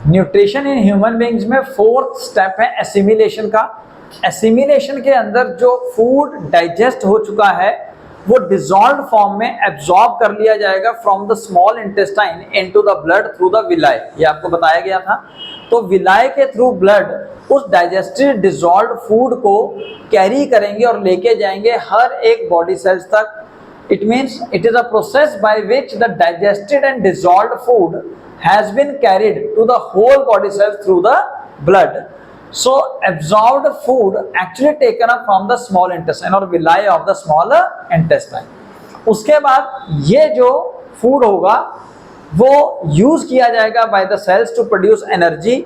Nutrition in human beings में fourth step है assimilation का। एसिमिलेशन के अंदर जो फूड डाइजेस्ट हो चुका है वो डिसॉल्व्ड फॉर्म में एब्जॉर्ब कर लिया जाएगा from the small intestine into the blood through the villi, ये आपको बताया गया था। तो विलाई के थ्रू ब्लड उस डाइजेस्टेड डिसॉल्व्ड फूड को कैरी करेंगे और लेके जाएंगे हर एक बॉडी सेल्स तक। It means it is a process by which the digested and dissolved food has been carried to the whole body cells through the blood. So absorbed food actually taken up from the small intestine or villi of the small intestine. उसके बाद ये जो food होगा वो use किया जाएगा by the cells to produce energy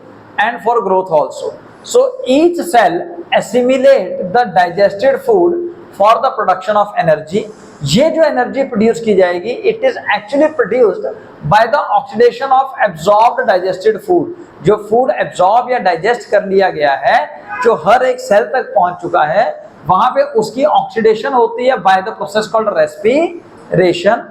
and for growth also. So each cell assimilate the digested food for the production of energy. ये जो एनर्जी प्रोड्यूस की जाएगी it is actually produced by the oxidation of absorbed digested food. जो food absorb या digest कर लिया गया है, जो हर एक सेल तक पहुंच चुका है, वहां पे उसकी ऑक्सीडेशन होती है bye the process called respiration.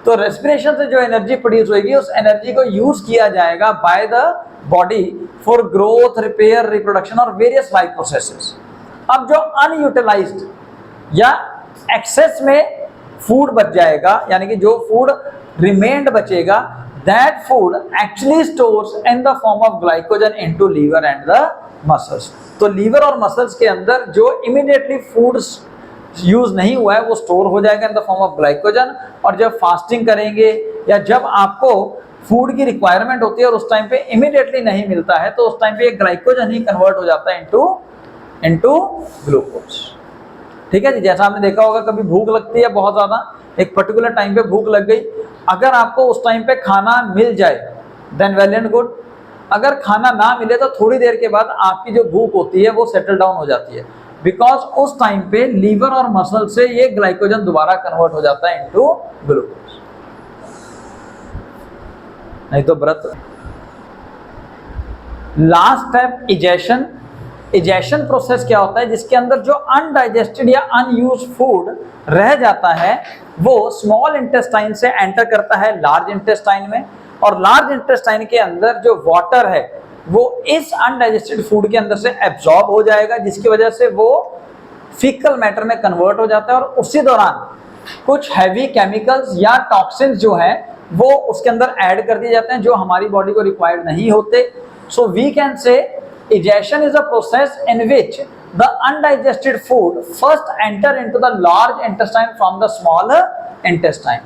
तो रेस्पिरेशन से जो एनर्जी प्रोड्यूस होगी उस एनर्जी को यूज किया जाएगा by the body for growth, repair, reproduction और वेरियस लाइफ प्रोसेसेस। अब जो अनयूटिलाइज्ड या एक्सेस में फूड बच जाएगा, यानी कि जो फूड रिमेन्ड बचेगा, that food actually stores in the form of glycogen into liver and the muscles. तो लीवर और मसल्स के अंदर जो इमीडिएटली फूड यूज नहीं हुआ है वो स्टोर हो जाएगा इन द फॉर्म ऑफ ग्लाइकोजन। और जब फास्टिंग करेंगे या जब आपको फूड की रिक्वायरमेंट होती है और उस टाइम पे इमीडिएटली नहीं मिलता है तो उस टाइम पे ग्लाइकोजन ही कन्वर्ट हो जाता है इनटू ग्लूकोज। ठीक है जी। जैसा आपने देखा होगा कभी भूख लगती है बहुत ज्यादा, एक पर्टिकुलर टाइम पे भूख लग गई, अगर आपको उस टाइम पे खाना मिल जाए देन वेल एंड गुड। अगर खाना ना मिले तो थोड़ी देर के बाद आपकी जो भूख होती है वो सेटल डाउन हो जाती है, बिकॉज उस टाइम पे लीवर और मसल से ये ग्लाइकोजन दोबारा कन्वर्ट हो जाता है इनटू ग्लूकोज। नहीं तो व्रत। Last step egestion. Egestion process क्या होता है, जिसके अंदर जो अनडाइजेस्टेड या अनयूज्ड फूड रह जाता है वो स्मॉल इंटेस्टाइन से एंटर करता है लार्ज इंटेस्टाइन में, और लार्ज इंटेस्टाइन के अंदर जो वाटर है वो इस अनडाइजेस्टेड फूड के अंदर से एब्जॉर्ब हो जाएगा, जिसकी वजह से वो फीकल मैटर में कन्वर्ट हो जाता है। और उसी दौरान कुछ हैवी केमिकल्स या टॉक्सिन्स जो है वो उसके अंदर ऐड कर दिए जाते हैं जो हमारी बॉडी को रिक्वायर्ड नहीं होते। So we can say egestion is a process in which the undigested food first enter into the large intestine from the small intestine,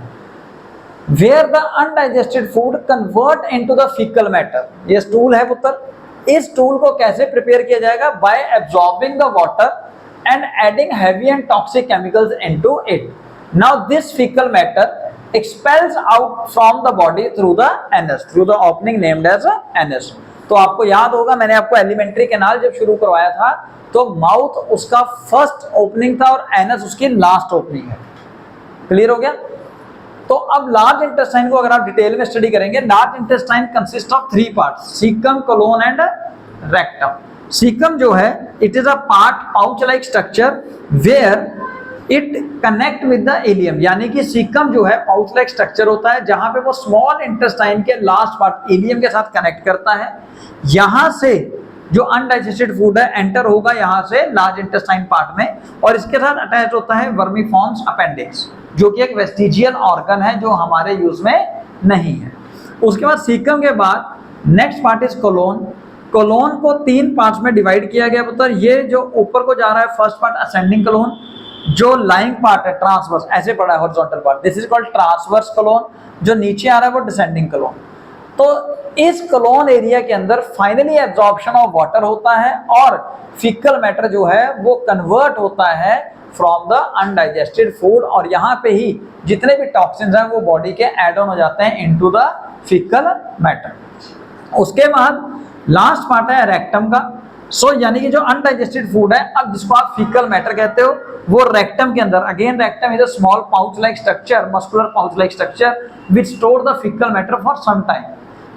where the undigested food convert into the fecal matter. ये stool है पुत्र, इस stool को कैसे prepare किया जाएगा? by absorbing the water and adding heavy and toxic chemicals into it. Now this fecal matter expels out from the body through the anus, through the opening named as anus. तो आपको याद होगा मैंने आपको alimentary canal जब शुरू करवाया था तो माउथ उसका फर्स्ट ओपनिंग था और एनस उसकी लास्ट ओपनिंग है। क्लियर हो गया? तो अब लार्ज इंटेस्टाइन को अगर आप डिटेल में स्टडी करेंगे, large intestine consist of 3 parts, caecum, colon and rectum. Caecum जो है it is a part pouch like structure where it connect with the ileum, यानी कि सीकम जो है पाउच लाइक स्ट्रक्चर होता है जहां पे वो स्मॉल इंटेस्टाइन के लास्ट पार्ट इलियम के साथ कनेक्ट करता है। यहां से जो अनडाइजेस्टेड फूड है एंटर होगा यहां से लार्ज इंटेस्टाइन पार्ट में, और इसके साथ अटैच होता है वर्मीफॉर्म्स अपेंडिक्स जो कि एक वेस्टिजियल ऑर्गन है जो हमारे यूज में नहीं है। उसके बाद सीकम के बाद next part is colon. Colon को 3 पार्ट्स में डिवाइड किया गया पुत्र। ये जो ऊपर को जा रहा है फर्स्ट पार्ट असेंडिंग कोलोन, जो लाइंग पार्ट है ट्रांसवर्स, ऐसे पड़ा है horizontal part, this is called transverse colon. जो नीचे आ रहा है वो डिसेंडिंग कोलोन। तो इस कोलोन एरिया के अंदर फाइनली एब्जॉर्प्शन ऑफ वाटर होता है और फीकल मैटर जो है वो कन्वर्ट होता है फ्रॉम द अनडाइजेस्टेड फूड, और यहाँ पे ही जितने भी टॉक्सिन्स हैं वो बॉडी के एड ऑन हो जाते हैं इनटू द फीकल मैटर। उसके बाद लास्ट पार्ट है रेक्टम का। यानी कि जो अनडाइजेस्टेड फूड है, अब जिसको आप फीकल मैटर कहते हो, वो रेक्टम के अंदर, again rectum is a small pouch like structure, muscular pouch like structure which store the faecal matter for some time.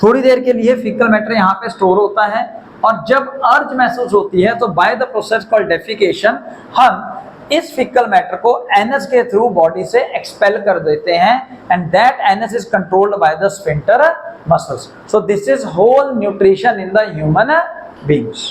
थोड़ी देर के लिए फीकल मैटर यहाँ पे स्टोर होता है, और जब अर्ज महसूस होती है तो by the process called defecation हम इस फीकल मैटर को एनस के थ्रू बॉडी से एक्सपेल कर देते हैं and that anus is controlled by the sphincter muscles. So this is whole nutrition in the human beings.